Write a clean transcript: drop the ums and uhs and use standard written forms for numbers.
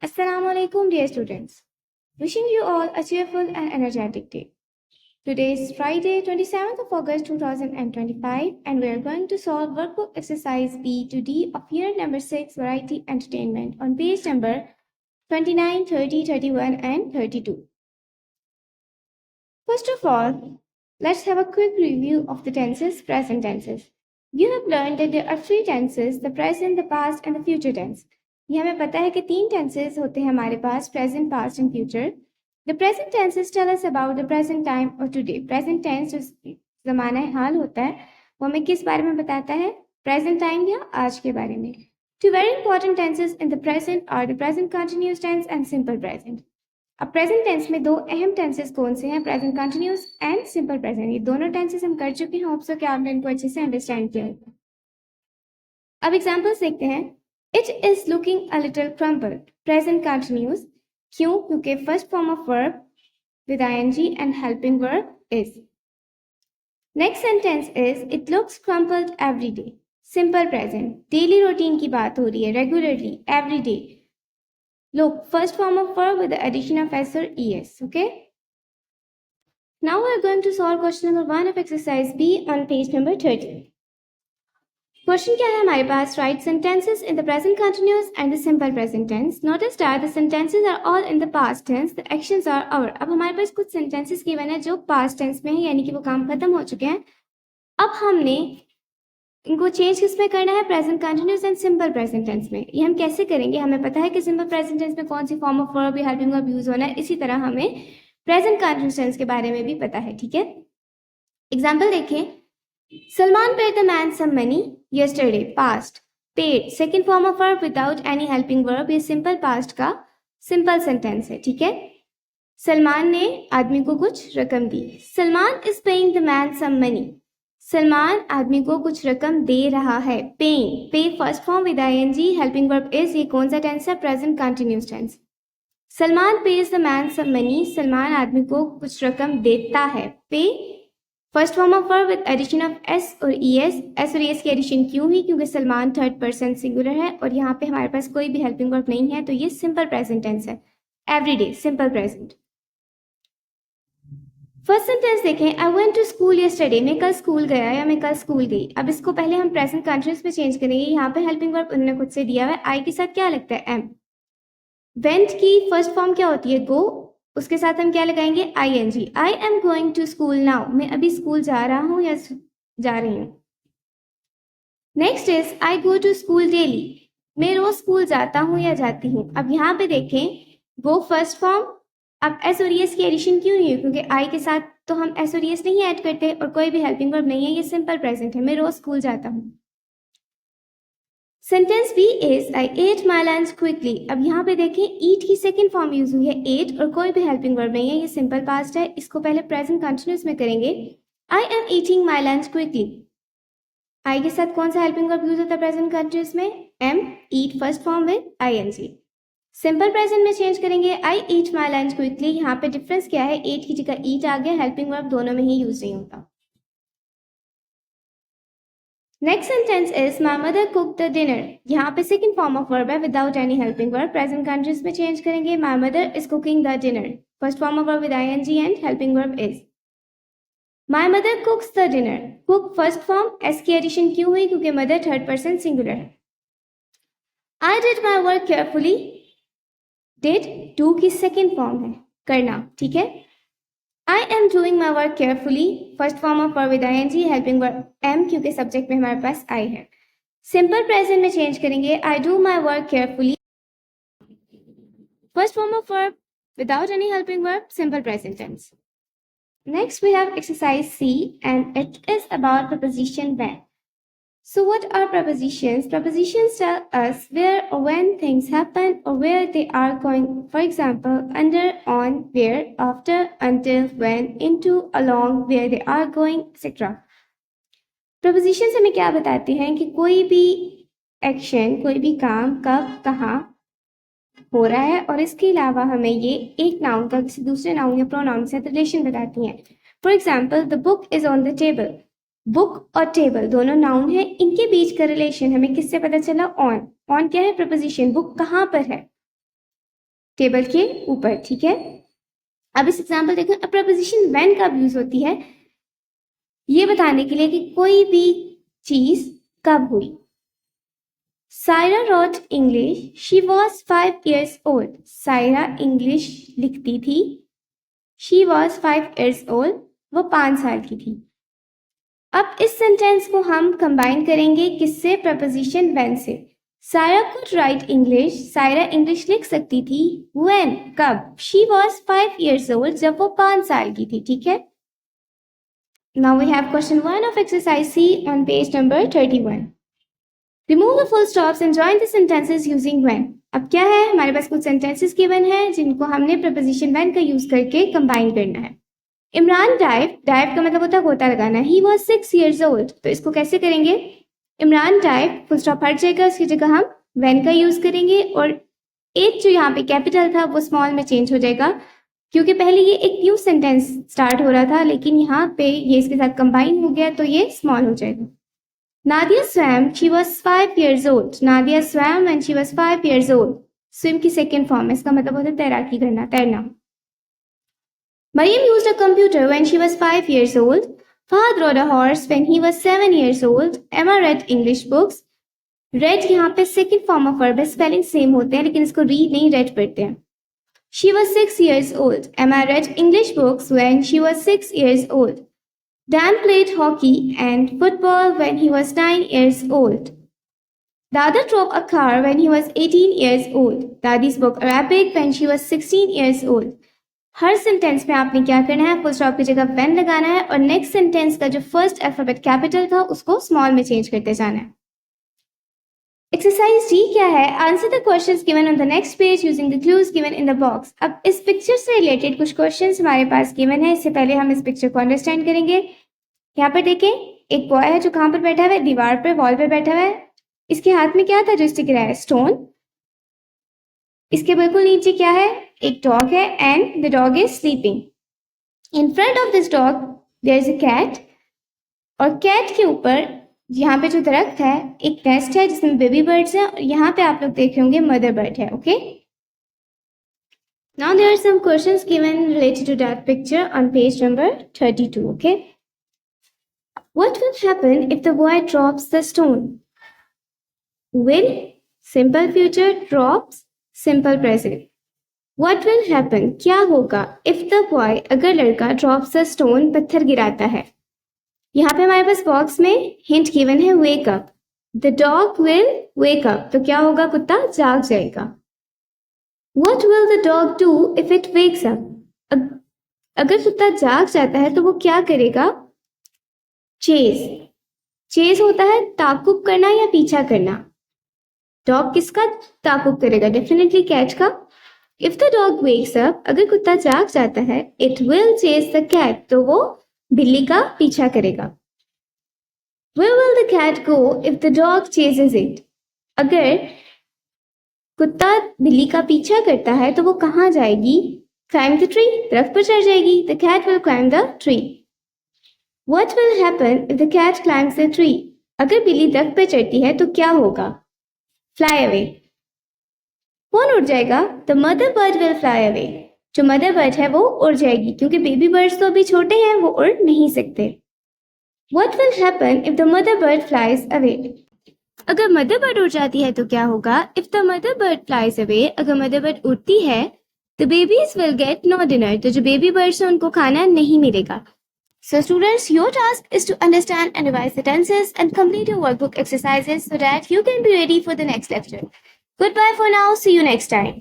Assalamu alaikum, dear students. Wishing you all a cheerful and energetic day. Today is Friday, 27th of August 2025, and we are going to solve workbook exercise B to D of unit number 6, Variety Entertainment, on page number 29, 30, 31, and 32. First of all, let's have a quick review of the tenses, present tenses. You have learned that there are three tenses, the present, the past, and the future tense. ये हमें पता है कि तीन tenses होते हैं हमारे पास, present, past, and future. The present tenses tell us about the present time or today. Present tense जो ज़माना हाल होता है, वो हमें किस बारे में बताता है? Present time या आज के बारे में. Two very important tenses in the present are the present continuous tense and simple present. अब प्रेजेंट टेंस में दो अहम टेंसेस कौन से हैं? Present continuous and simple present. ये दोनों टेंसेस हम कर चुके हैं. होप सो कि आपने इनको अच्छे से अंडरस्टैंड किया होगा. अब एग्जांपल्स देखते हैं. It is looking a little crumpled. Present continuous. क्यों? क्योंकि first form of verb with ING and helping verb is. Next sentence is it looks crumpled every day. Simple present. Daily routine की बात हो रही है. Regularly, every day. Look, first form of verb with the addition of s or es, okay? Now we are going to solve question number 1 of exercise B on page number 30. Question क्या है हमारे पास? Write sentences in the present continuous and the simple present tense. Notice that the sentences are all in the past tense. The actions are our. अब हमारे पास कुछ sentences given है जो past tense में है, यानी कि वो काम खत्म हो चुके हैं. अब हमने इनको चेंज किसमें करना है? Present continuous and simple present tense में. ये हम कैसे करेंगे? हमें पता है कि सिंपल प्रेजेंट टेंस में कौन सी फॉर्म ऑफ वर्ब या हेल्पिंग वर्ब यूज होना है. इसी तरह हमें प्रेजेंट कंटिन्यूस टेंस के बारे में भी पता है. ठीक है, एग्जांपल देखें. Salman paid the man some money yesterday. Past. Paid second form of verb without any helping verb. ये सिंपल पास्ट का सिंपल सेंटेंस है. ठीक है, सलमान ने आदमी को कुछ रकम दी. Salman is paying the man some money. Salman आदमी को कुछ रकम दे रहा है. Paying. Pay first form with ING, helping verb is. ये कौन सा टेंस है? Present continuous tense. Salman page the man some money. Salman आदमी को कुछ रकम देता है. Pay first form of verb with addition of S और ईएस. एस और ईएस की एडिशन क्यों हुई? क्योंकि सलमान थर्ड पर्सन सिंगुलर है और यहाँ पे हमारे पास कोई भी हेल्पिंग वर्ब नहीं है, तो ये सिंपल प्रेजेंट टेंस है. Everyday, simple present. First sentence देखें. I went to school yesterday. मैं कल स्कूल गया या मैं कल स्कूल गई. अब इसको पहले हम प्रेजेंट कंटिन्यूस में चेंज करेंगे. यहाँ पे हेल्पिंग वर्ब उन्होंने खुद से दिया हुआ है. आई के साथ क्या लगता है? एम. वेंट की फर्स्ट फॉर्म क्या होती है? गो. उसके साथ हम क्या लगाएंगे? I N G. I am going to school now. मैं अभी स्कूल जा रहा हूँ या जा रही हूँ. Next is I go to school daily. मैं रोज स्कूल जाता हूँ या जाती हूँ. अब यहाँ पे देखें, गो फर्स्ट फॉर्म. अब एस और एस की एडिशन क्यों नहीं है? क्योंकि आई के साथ तो हम एस और एस नहीं ऐड करते और कोई भी हेल्पिंग वर्ब नहीं है. ये सिंपल प्रेजेंट है. मैं रोज स्कूल जाता हूँ. Sentence B is I ate my lunch quickly. अब यहाँ पे देखें, ईट की सेकंड फॉर्म यूज हुई है एट और कोई भी हेल्पिंग वर्ब नहीं है. ये सिंपल पास्ट है. इसको पहले प्रेजेंट कंटिन्यूस में करेंगे. I am eating my lunch quickly. I के साथ कौन सा हेल्पिंग वर्ब यूज होता है प्रेजेंट कंटिन्यूस में? Am. Eat first form with I N G. Simple present में चेंज करेंगे. I eat my lunch quickly. यहाँ पे डिफरेंस क्या है? एट की जगह ईट आ गया. हेल्पिंग वर्ब दोनों में ही यूज नहीं होता. Next sentence is my mother cook the dinner. यहाँ पे सेकंड फॉर्म ऑफ वर्ब है without any helping verb. Present continuous में चेंज करेंगे. My mother is cooking the dinner. First form of verb with ING and helping verb is. My mother cooks the dinner. Cook first form. S की addition क्यों हुई? क्योंकि mother third person singular है. I did my work carefully. Did do की second form है, करना. ठीक है, I am doing my work carefully. First form of verb with ING, helping verb am, क्योंकि सब्जेक्ट में हमारे पास आई है. सिंपल प्रेजेंट में चेंज करेंगे. I do my work carefully. First form of verb without any helping verb, simple present tense. Next we have exercise C and it is about preposition when. So what are prepositions? Prepositions tell us where or when things happen or where they are going. For example, under, on, where, after, until, when, into, along, where they are going, etc. Prepositions हमें क्या बताते हैं कि कोई भी action, कोई भी काम कब कहाँ हो रहा है, और इसके अलावा हमें ये एक नाउन का किसी दूसरे नाउन या प्रोनाउन से रिलेशन बताती हैं. For example, the book is on the table. Book और टेबल दोनों नाउन है. इनके बीच का रिलेशन हमें किससे पता चला? ऑन. ऑन क्या है? प्रपोजिशन. बुक कहाँ पर है? टेबल के ऊपर, ठीक है। अब इस एग्जाम्पल देखें, अब प्रपोजिशन व्हेन कब यूज होती है, ये बताने के लिए कि कोई भी चीज कब हुई। Saira wrote English, she was 5 years old. Saira English लिखती थी, शी वॉज 5 years old, वो 5 साल की थी। अब इस सेंटेंस को हम कंबाइन करेंगे किससे, प्रपोजिशन व्हेन से। Saira could write English, Saira English लिख सकती थी, व्हेन कब, शी वॉज 5 years old, जब वो 5 साल की थी, ठीक है। Now we have question 1 of exercise C on page number 31। Remove the full stops and join the sentences using when. अब क्या है, हमारे पास कुछ सेंटेंसेस गिवन है जिनको हमने प्रपोजिशन व्हेन का यूज करके कंबाइन करना है। इमरान डाइव, डाइव का मतलब होता है गोता लगाना, ही वॉज 6 years old, तो इसको कैसे करेंगे, इमरान डाइव, फुल स्टॉप हट जाएगा, उसकी जगह हम व्हेन का यूज करेंगे और एच जो यहाँ पे कैपिटल था वो स्मॉल में चेंज हो जाएगा, क्योंकि पहले ये एक न्यू सेंटेंस स्टार्ट हो रहा था, लेकिन यहाँ पे ये इसके साथ कंबाइन हो गया तो ये स्मॉल हो जाएगा। Nadia swum, she was 5 years old. Nadia swum when she was 5 years old. Swim की सेकेंड फॉर्म है, इसका मतलब होता है तैराकी करना, तैरना। Mariam used a computer when she was 5 years old. Fahad rode a horse when he was 7 years old. Emma read English books. Read यहाँ पे सेकेंड फॉर्म ऑफ वर्ब है, स्पेलिंग सेम होते हैं लेकिन इसको रीड नहीं रेड पढ़ते हैं। She was 6 years old. Emma read English books when she was 6 years old. Dan played hockey and football when he was 9 years old. Dada drove a car when he was 18 years old. Dadi spoke Arabic when she was 16 years old. Her sentence में आपने क्या करना है, full stop की जगह when लगाना है और नेक्स्ट सेंटेंस का जो फर्स्ट अल्फाबेट कैपिटल था उसको स्मॉल में चेंज करते जाना है। एक्सरसाइज डी क्या है, answer the questions given on the next page using the clues given in the box. अब इस पिक्चर से रिलेटेड कुछ क्वेश्चंस हमारे पास गिवन है, इससे पहले हम इस पिक्चर को अंडरस्टैंड करेंगे। यहाँ पर देखें, एक बॉय है जो कहाँ पर बैठा हुआ है, दीवार पर, वॉल पर बैठा हुआ है। इसके हाथ में क्या था जो स्टिक रहा है, स्टोन। इसके बिल्कुल नीचे क्या है, एक डॉग है and the dog is sleeping. In front of this dog there is a cat, और कैट के ऊपर यहाँ पे जो दरख्त है एक नेस्ट है जिसमें बेबी बर्ड्स हैं, और यहाँ पे आप लोग देख रहे होंगे मदर बर्ड है। Okay, now there are some questions given related to that picture on page number 32। Okay, what will happen if the boy drops the stone? Will, simple future, drops, simple present. What will happen? क्या होगा? If the boy, अगर लड़का drops a stone, पत्थर गिराता है। यहाँ पे हमारे पास बॉक्स में हिंट गिवन है wake up. The dog will wake up. तो क्या होगा? कुत्ता जाग जाएगा। What will the dog do if it wakes up? अगर कुत्ता जाग जाता है तो वो क्या करेगा? Chase. Chase होता है ताकुब करना या पीछा करना। डॉग किसका ताकुब करेगा? डेफिनेटली कैट का। If the dog wakes up, अगर कुत्ता जाग जाता है, it will chase the cat, तो वो बिल्ली का पीछा करेगा। Where will the cat go if the dog chases it? अगर कुत्ता बिल्ली का पीछा करता है तो वो कहाँ जाएगी? Climb the tree, दरख्त पर चढ़ जाएगी। The cat will climb the tree. What will happen if the cat climbs the tree? अगर बिल्ली दरख्त पर चढ़ती है तो क्या होगा? Fly away. कौन उड़ जाएगा? The mother bird will fly away. जो मदर बर्ड है वो उड़ जाएगी, क्योंकि बेबी बर्ड्स तो अभी छोटे हैं, वो उड़ नहीं सकते। What will happen if the mother bird flies away? अगर मदर बर्ड उड़ जाती है तो क्या होगा? If the mother bird flies away, अगर मदर बर्ड उड़ती है, the babies will get no dinner, तो जो बेबी बर्ड्स हैं उनको खाना नहीं मिलेगा। So students, your task is to understand and revise the tenses and complete your workbook exercises so that you can be ready for the next lecture. Goodbye for now. See you next time.